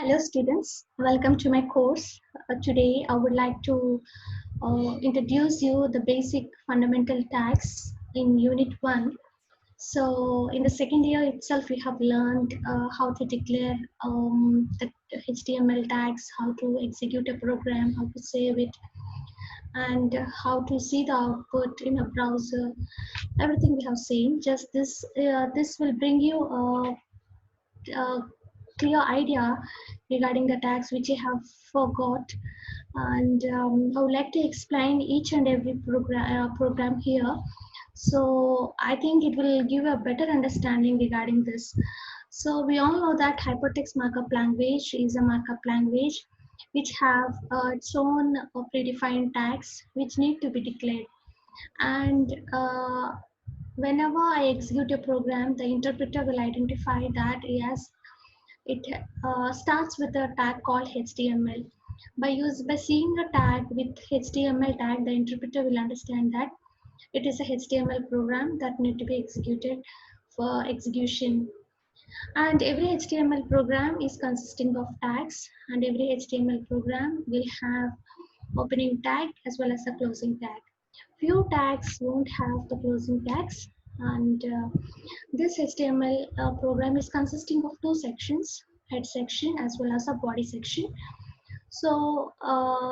Hello students, welcome to my course. Today I would like to introduce you the basic fundamental tags in unit 1. So in the second year itself we have learned how to declare the HTML tags, how to execute a program, how to save it, and how to see the output in a browser. Everything we have seen. Just this will bring you a clear idea regarding the tags which I have forgot, and I would like to explain each and every program here. So I think it will give a better understanding regarding this. So we all know that hypertext markup language is a markup language which have its own predefined tags which need to be declared. And whenever I execute a program, the interpreter will identify that yes, it starts with a tag called HTML. By seeing a tag with HTML tag, the interpreter will understand that it is a HTML program that need to be executed for execution. And every HTML program is consisting of tags, and every HTML program will have opening tag as well as a closing tag. Few tags won't have the closing tags, and this HTML program is consisting of two sections, head section as well as a body section. So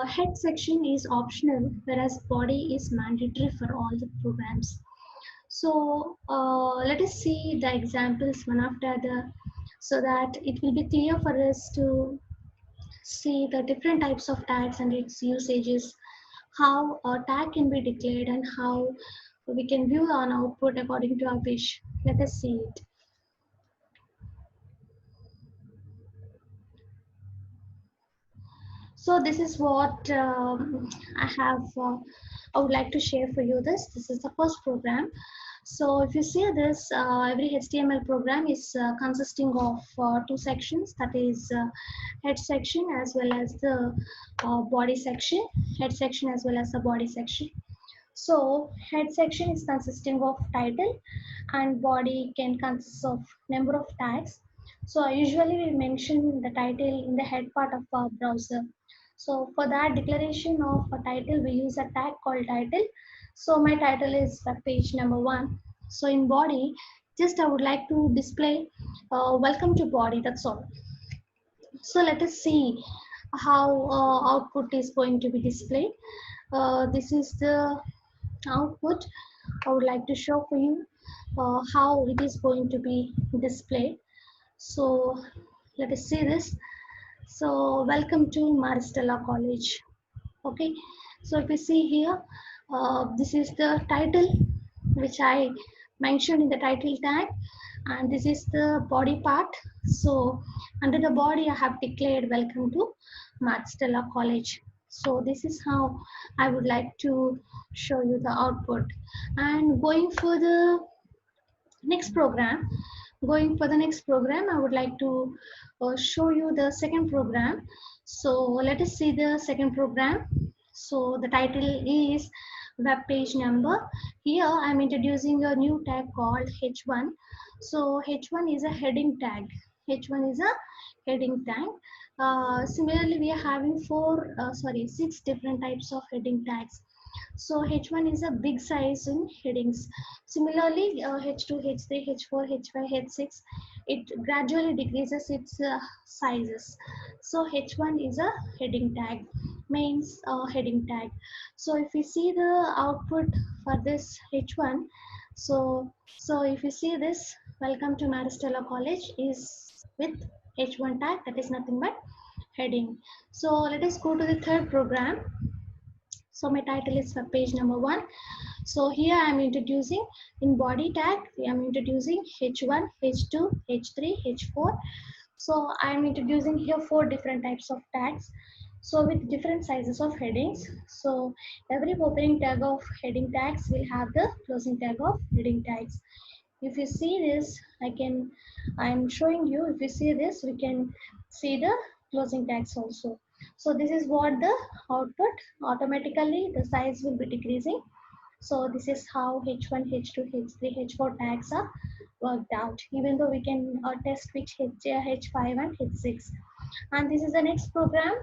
head section is optional, whereas body is mandatory for all the programs. So let us see the examples one after the other so that it will be clear for us to see the different types of tags and its usages, how a tag can be declared and how we can view an output according to our wish. Let us see it. So this is what I have. I would like to share for you this. This is the first program. So if you see this, every HTML program is consisting of two sections. That is head section as well as the body section. Head section as well as the body section. So head section is consisting of title, and body can consist of number of tags. So usually we mention the title in the head part of our browser. So for that declaration of a title, we use a tag called title. So my title is web page number 1. So in body, just I would like to display welcome to body, that's all. So let us see how output is going to be displayed. This is the output I would like to show for you how it is going to be displayed. So let us see this. So welcome to Maristella College. Okay, so if you see here, this is the title which I mentioned in the title tag, and this is the body part. So under the body I have declared welcome to Maristella College. So this is how I would like to show you the output. And next program going for the next program, I would like to show you the second program. So let us see the second program. So the title is web page number. Here I'm introducing a new tag called h1. So h1 is a heading tag. H1 is a heading tag. Similarly, we are having six different types of heading tags. So H1 is a big size in headings. Similarly, H2, H3, H4, H5, H6, it gradually decreases its sizes. So H1 is a heading tag, means heading tag. So if you see the output for this H1, so if you see this, welcome to Maristella College is with H1 tag, that is nothing but heading. So let us go to the third program. So my title is for page number 1. So here I am introducing in body tag, I am introducing H1, H2, H3, H4. So I am introducing here 4 different types of tags. So with different sizes of headings. So every opening tag of heading tags will have the closing tag of heading tags. If you see this, I am showing you, if you see this, we can see the closing tags also. So this is what the output, automatically the size will be decreasing. So this is how H1, H2, H3, H4 tags are worked out, even though we can test which H5 and H6. And this is the next program.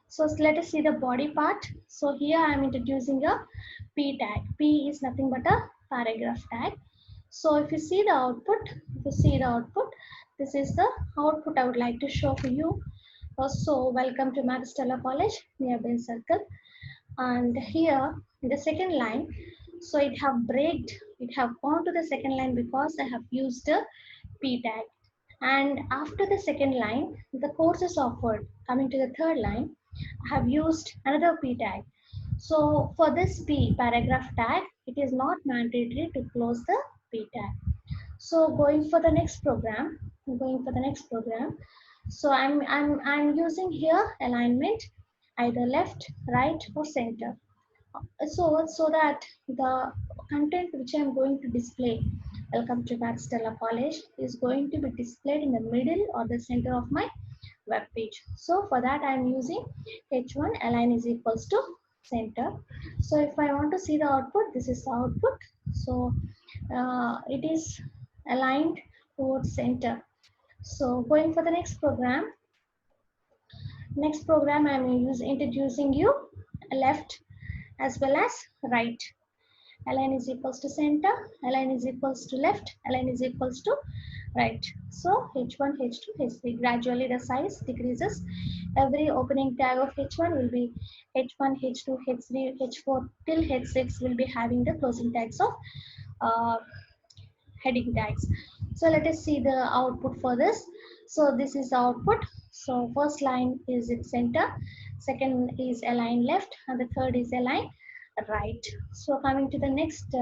So let us see the body part. So here I am introducing a P tag. P is nothing but a paragraph tag. So if you see the output, this is the output I would like to show for you. So welcome to Maristella College near Bain Circle. And here in the second line, so it have gone to the second line because I have used a P tag. And after the second line, the course is offered. Coming to the third line, I have used another P tag. So for this P paragraph tag, it is not mandatory to close the P tag. So going for the next program, So I'm using here alignment, either left, right, or center. So that the content which I'm going to display, welcome to Maristella College, is going to be displayed in the middle or the center of my web page. So for that I'm using H1 align is equals to center. So if I want to see the output, this is the output. So it is aligned towards center. So going for the next program, I'm introducing you left as well as right. Align is equals to center, align is equals to left, align is equals to right. So H1, H2, H3, gradually the size decreases. Every opening tag of H1 will be H1, H2, H3, H4 till H6 will be having the closing tags of heading tags. So let us see the output for this. So this is the output. So first line is in center, second is align left, and the third is align right. So coming to the next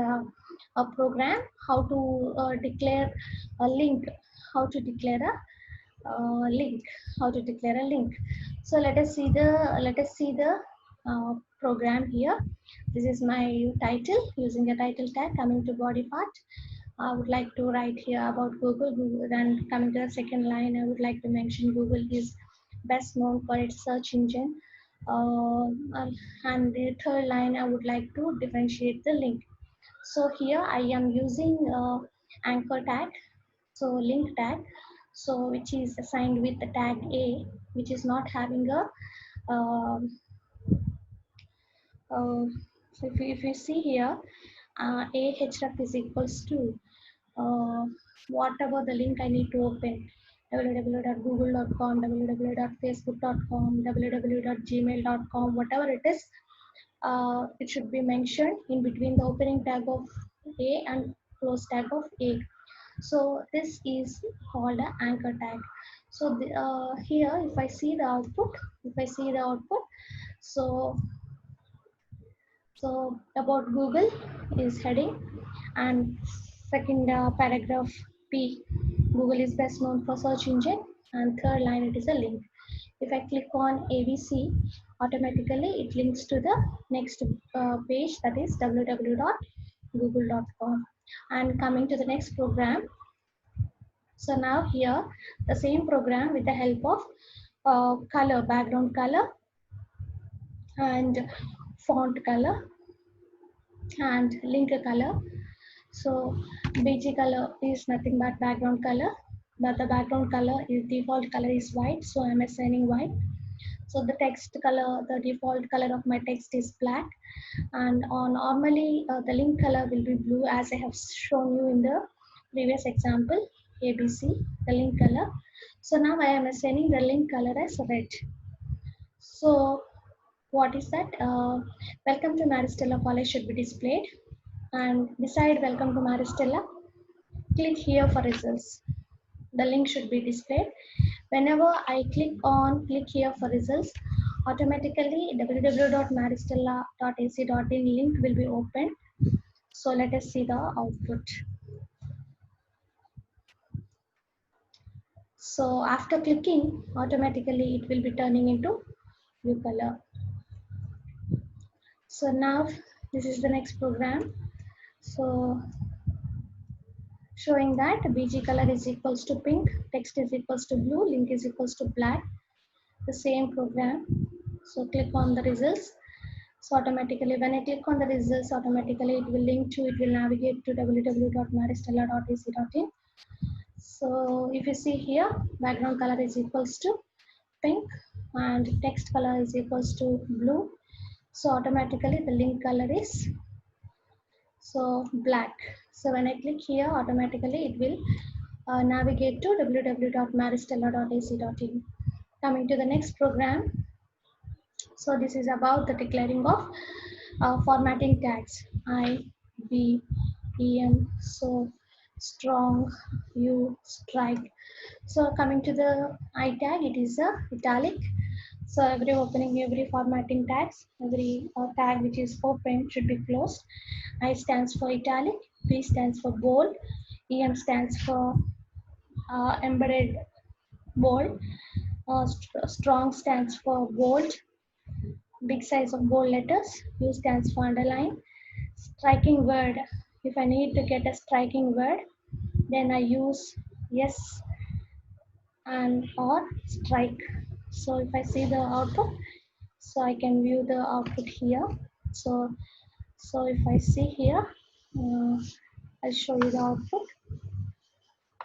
program, how to declare a link, how to declare a link. So let us see the program here. This is my title, using a title tag. Coming to body part, I would like to write here about Google. Then coming to the second line, I would like to mention Google is best known for its search engine. And the third line, I would like to differentiate the link. So here I am using anchor tag, so link tag, so which is assigned with the tag A, which is not having a so if you see here, a href is equals to whatever the link I need to open, www.google.com, www.facebook.com, www.gmail.com, whatever it is, it should be mentioned in between the opening tag of A and close tag of A. So this is called an anchor tag. So here, if I see the output, so about Google is heading, and second paragraph P, Google is best known for search engine, and third line it is a link. If I click on ABC, automatically it links to the next page, that is www.google.com. And coming to the next program, so now here the same program with the help of color, background color and font color and link color. So BG color is nothing but background color, but the background color is default color is white, so I'm assigning white. So the text color, the default color of my text is black, and normally the link color will be blue, as I have shown you in the previous example ABC, the link color. So now I am assigning the link color as red. So what is that? Welcome to Maristella College should be displayed, and beside welcome to Maristella, click here for results. The link should be displayed. Whenever I click here for results, automatically www.maristella.ac.in link will be opened. So let us see the output. So after clicking, automatically it will be turning into blue color. So now this is the next program. So showing that BG color is equals to pink, text is equals to blue, link is equals to black. The same program. So click on the results. So automatically when I click on the results, automatically it will link to, it will navigate to www.maristella.ac.in. So if you see here, background color is equals to pink and text color is equals to blue. So automatically the link color is black. So when I click here, automatically it will navigate to www.maristella.ac.in. Coming to the next program. So this is about the declaring of formatting tags. I, B, EM, so strong, U, strike. So coming to the I tag, it is a italic. So every opening, every formatting tags, every tag which is open should be closed. I stands for italic, B stands for bold, EM stands for embedded bold, strong stands for bold, big size of bold letters, U stands for underline, striking word. If I need to get a striking word, then I use yes and or strike. So if I see the output, so I can view the output here. So if I see here, I'll show you the output.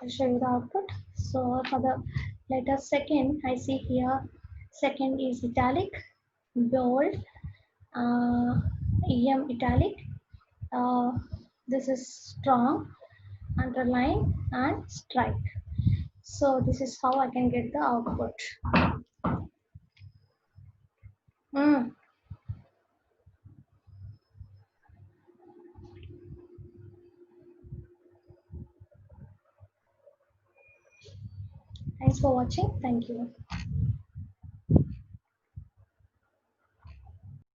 I'll show you the output. So for the letter second, I see here, second is italic, bold, uh, EM italic. Uh, this is strong, underline, and strike. So this is how I can get the output. Mm. Thanks for watching. Thank you.